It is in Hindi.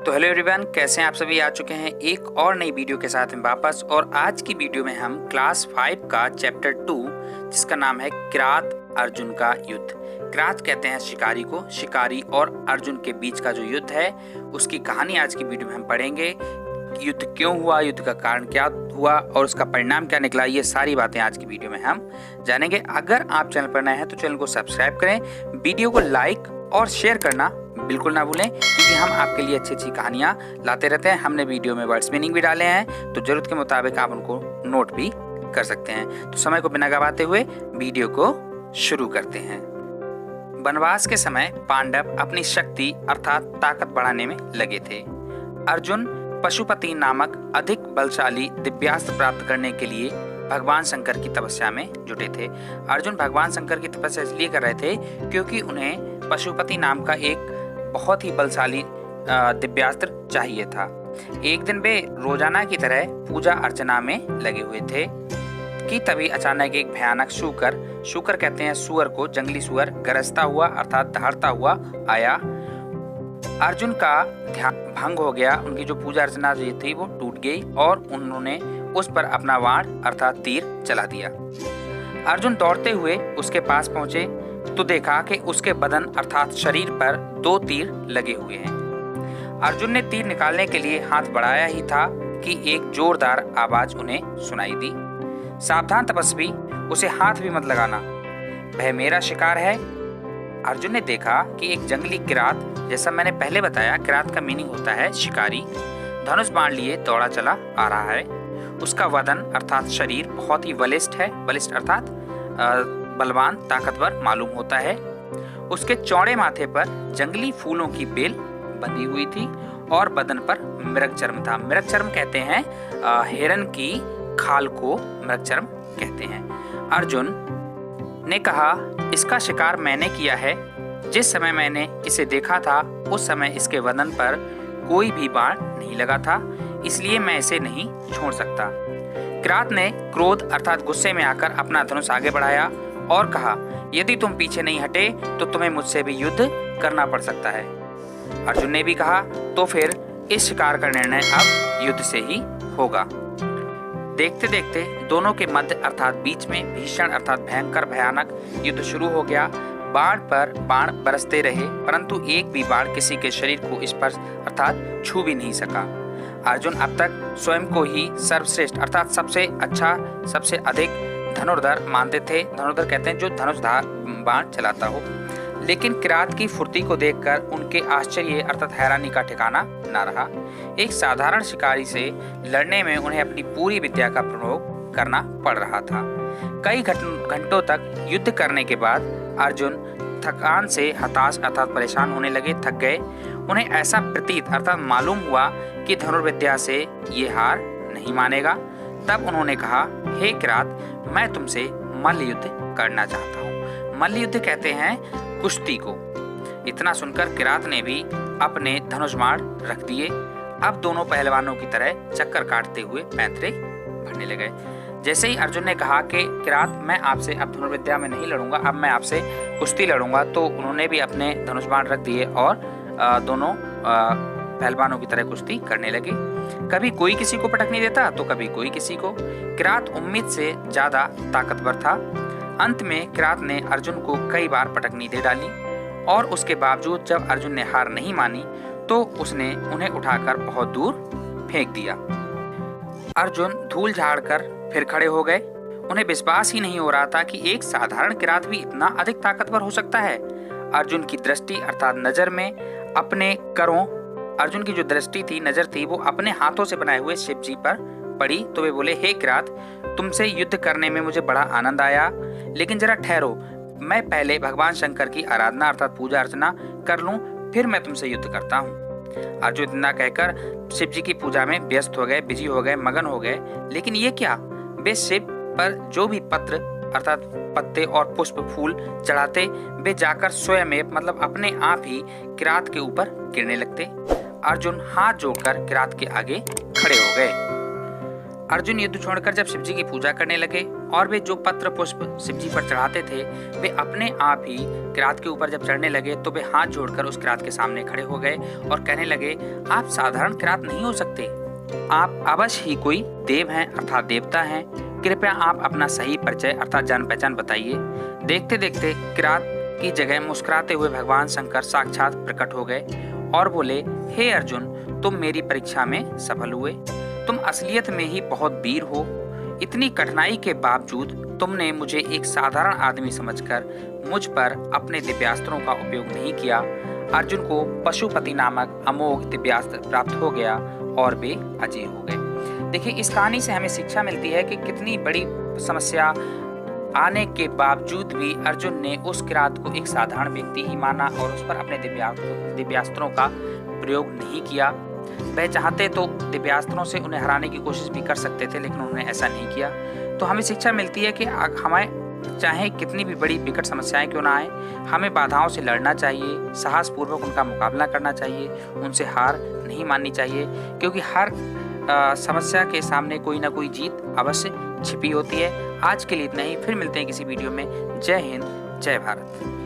तो हेलो एवरीवन, कैसे हैं आप सभी। आ चुके हैं एक और नई वीडियो के साथ में वापस। और आज की वीडियो में हम क्लास 5 का चैप्टर 2 जिसका नाम है किरात अर्जुन का युद्ध। किरात कहते हैं शिकारी को। शिकारी और अर्जुन के बीच का जो युद्ध है उसकी कहानी आज की वीडियो में हम पढ़ेंगे। युद्ध क्यों हुआ, युद्ध का कारण क्या हुआ और उसका परिणाम क्या निकला, ये सारी बातें आज की वीडियो में हम जानेंगे। अगर आप चैनल पर नए हैं तो चैनल को सब्सक्राइब करें, वीडियो को लाइक और शेयर करना बिल्कुल ना भूलें, क्योंकि हम आपके लिए अच्छी अच्छी कहानियाँ लाते रहते हैं। हमने वीडियो में वर्ड्स मीनिंग भी डाले हैं, तो जरूरत के मुताबिक आप उनको नोट भी कर सकते हैं। तो समय को बिना गवाते हुए वीडियो को शुरू करते हैं। वनवास के समय पांडव अपनी शक्ति अर्थात ताकत बढ़ाने में लगे थे। अर्जुन पशुपति नामक अधिक बलशाली दिव्यास्त्र प्राप्त करने के लिए भगवान शंकर की तपस्या में जुटे थे। अर्जुन भगवान शंकर की तपस्या इसलिए कर रहे थे क्योंकि उन्हें पशुपति नाम का एक बहुत ही बलशाली दिव्यास्त्र चाहिए था। एक दिन वे रोजाना की तरह पूजा अर्चना में लगे हुए थे कि तभी अचानक एक भयानक शूकर कहते हैं सुअर को, जंगली सुअर गरजता हुआ अर्थात दहाड़ता हुआ आया। अर्जुन का ध्यान भंग हो गया, उनकी जो पूजा अर्चना थी वो टूट गई और उन्होंने उस पर अपना बाण अर्थात तीर चला दिया। अर्जुन दौड़ते हुए उसके पास पहुंचे तो देखा कि उसके बदन अर्थात शरीर पर 2 तीर लगे हुए हैं। अर्जुन ने तीर निकालने के लिए हाथ बढ़ाया ही था कि एक जोरदार आवाज उन्हें सुनाई दी, सावधान तपस्वी, उसे हाथ भी मत लगाना, वह मेरा शिकार है। अर्जुन ने देखा कि एक जंगली किरात, जैसा मैंने पहले बताया किरात का मीनिंग होता है शिकारी, धनुष बाण लिए दौड़ा चला आ रहा है। उसका वदन अर्थात शरीर बहुत ही बलिष्ठ है, बलिष्ठ अर्थात बलवान ताकतवर मालूम होता है। उसके चौड़े माथे पर जंगली फूलों की बेल बंधी हुई थी और बदन पर मृग चर्म था। मृग चर्म कहते हैं हिरन की खाल को मृग चर्म कहते हैं। अर्जुन ने कहा, इसका शिकार मैंने किया है। जिस समय मैंने इसे देखा था उस समय इसके वदन पर कोई भी बाण नहीं लगा था, इसलिए मैं इसे नहीं छोड़ सकता। किरात ने क्रोध अर्थात गुस्से में आकर अपना धनुष आगे बढ़ाया और कहा, यदि तुम पीछे नहीं हटे तो तुम्हें मुझसे भी युद्ध करना पड़ सकता है। अर्जुन ने भी कहा, तो फिर इस शिकार का निर्णय अब युद्ध से ही होगा। देखते देखते दोनों के मध्य अर्थात बीच में भीषण अर्थात भयंकर भयानक युद्ध शुरू हो गया। बाण पर बाण बरसते रहे, परंतु एक भी बाण किसी के शरीर को स्पर्श अर्थात छू भी नहीं सका। अर्जुन अब तक स्वयं को ही सर्वश्रेष्ठ अर्थात सबसे अच्छा, सबसे अधिक धनुर्धर मानते थे। धनुर्धर कहते हैं जो धनुषधार बाण चलाता हो। लेकिन किरात की फुर्ती को देखकर उनके आश्चर्य अर्थात हैरानी का ठिकाना न रहा। एक साधारण शिकारी से लड़ने में उन्हें अपनी पूरी विद्या का प्रयोग करना पड़ रहा था। कई घंटों तक युद्ध करने के बाद अर्जुन थकान से हताश अर्थात परेशान होने लगे, थक गए। उन्हें ऐसा प्रतीत अर्थात मालूम हुआ कि धनुर्विद्या से ये हार नहीं मानेगा। तब उन्होंने कहा, हे किरात, मैं तुमसे मल्ल युद्ध करना चाहता हूँ। मल्ल युद्ध कहते हैं कुश्ती को। इतना सुनकर किरात ने भी अपने धनुष बाण रख दिए। अब दोनों पहलवानों की तरह चक्कर काटते हुए पैंतरे भरने लगे। जैसे ही अर्जुन ने कहा कि किरात, मैं आपसे अब धनुर्विद्या में नहीं लड़ूंगा, अब मैं आपसे कुश्ती लड़ूंगा, तो उन्होंने भी अपने धनुष बाण रख दिए और दोनों पहलवानों की तरह कुश्ती करने लगे। कभी कोई किसी को पटक नहीं देता तो कभी कोई किसी को। किरात उम्मीद से ज्यादा ताकतवर था। अंत में किरात ने अर्जुन को कई बार पटकनी दे डाली और उसके बावजूद जब अर्जुन ने हार नहीं मानी तो उसने उन्हें उठाकर बहुत दूर फेंक दिया। अर्जुन धूल झाड़कर फिर खड़े हो गए। उन्हें विश्वास ही नहीं हो रहा था कि एक साधारण किरात भी इतना अधिक ताकतवर हो सकता है। अर्जुन की दृष्टि अर्थात नजर में अपने करों, अर्जुन की जो दृष्टि थी, नजर थी, वो अपने हाथों से बनाए हुए शिव जी पर पड़ी। तो वे बोले, हे किरात, तुमसे युद्ध करने में मुझे बड़ा आनंद आया, लेकिन जरा ठहरो, मैं पहले भगवान शंकर की आराधना अर्थात पूजा अर्चना कर लूं, फिर मैं तुमसे युद्ध करता हूँ। अर्जुन इतना कहकर शिव जी की पूजा में व्यस्त हो गए, बिजी हो गए, मगन हो गए। लेकिन ये क्या, वे शिव पर जो भी पत्र अर्थात पत्ते और पुष्प फूल चढ़ाते, वे जाकर स्वयं मतलब अपने आप ही किरात के ऊपर गिरने लगते। अर्जुन हाथ जोड़कर किरात के आगे खड़े हो गए। अर्जुन युद्ध छोड़कर जब शिवजी की पूजा करने लगे और वे जो पत्र पुष्प शिवजी पर चढ़ाते थे वे अपने आप ही किरात के ऊपर जब चढ़ने लगे तो वे हाथ जोड़कर उस किरात के सामने खड़े हो गए और कहने लगे, आप साधारण किरात नहीं हो सकते, आप अवश्य ही कोई देव हैं अर्थात देवता हैं। कृपया आप अपना सही परिचय अर्थात जान पहचान बताइए। देखते देखते किरात की जगह मुस्कुराते हुए भगवान शंकर साक्षात प्रकट हो गए और बोले, हे अर्जुन, तुम मेरी परीक्षा में सफल हुए। तुम असलियत में ही बहुत वीर हो। इतनी कठिनाई के बावजूद तुमने मुझे एक साधारण आदमी समझकर मुझ पर अपने दिव्यास्त्रों का उपयोग नहीं किया। अर्जुन को पशुपति नामक अमोघ दिव्यास्त्र प्राप्त हो गया और वे अजय हो गए। देखिए, इस कहानी से हमें शिक्षा मिलती है कि कितनी बड़ी समस्या आने के बावजूद भी अर्जुन ने उस किरात को एक साधारण व्यक्ति ही माना और उस पर अपने दिव्यास्त्रों का प्रयोग नहीं किया। वह चाहते तो दिव्यास्त्रों से उन्हें हराने की कोशिश भी कर सकते थे, लेकिन उन्होंने ऐसा नहीं किया। तो हमें शिक्षा मिलती है कि हमें चाहे कितनी भी बड़ी विकट समस्याएं क्यों ना आए, हमें बाधाओं से लड़ना चाहिए, साहसपूर्वक उनका मुकाबला करना चाहिए, उनसे हार नहीं माननी चाहिए, क्योंकि हर समस्या के सामने कोई ना कोई जीत अवश्य छिपी होती है। आज के लिए इतना ही, फिर मिलते हैं किसी वीडियो में। जय हिंद, जय भारत।